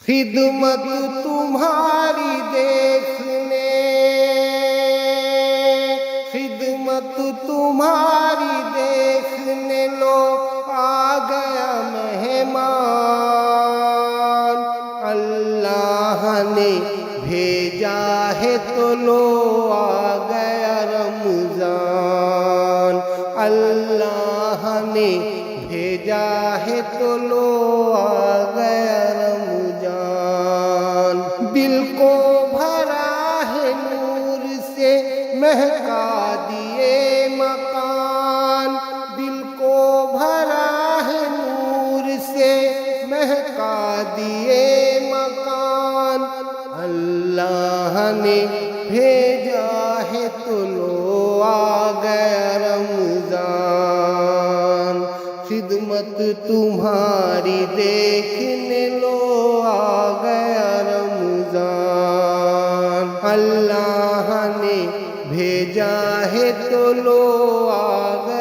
खिदमत तुम्हारी देखने, खिदमत तुम्हारी देखने लो आ गया मेहमान। अल्लाह ने भेजा है तो लो आ गया रमजान। अल्लाह ने भेजा है तो लो आ गया रमजान। दिल को भरा है नूर से महका दिए मकान। दिल को भरा है नूर से महका दिए मकान। अल्लाह ने भेजा है तो लो आ गया रमजान। खिदमत तुम्हारी देखने लो आ गया रमजान। अल्लाह ने भेजा है तो लो आ गया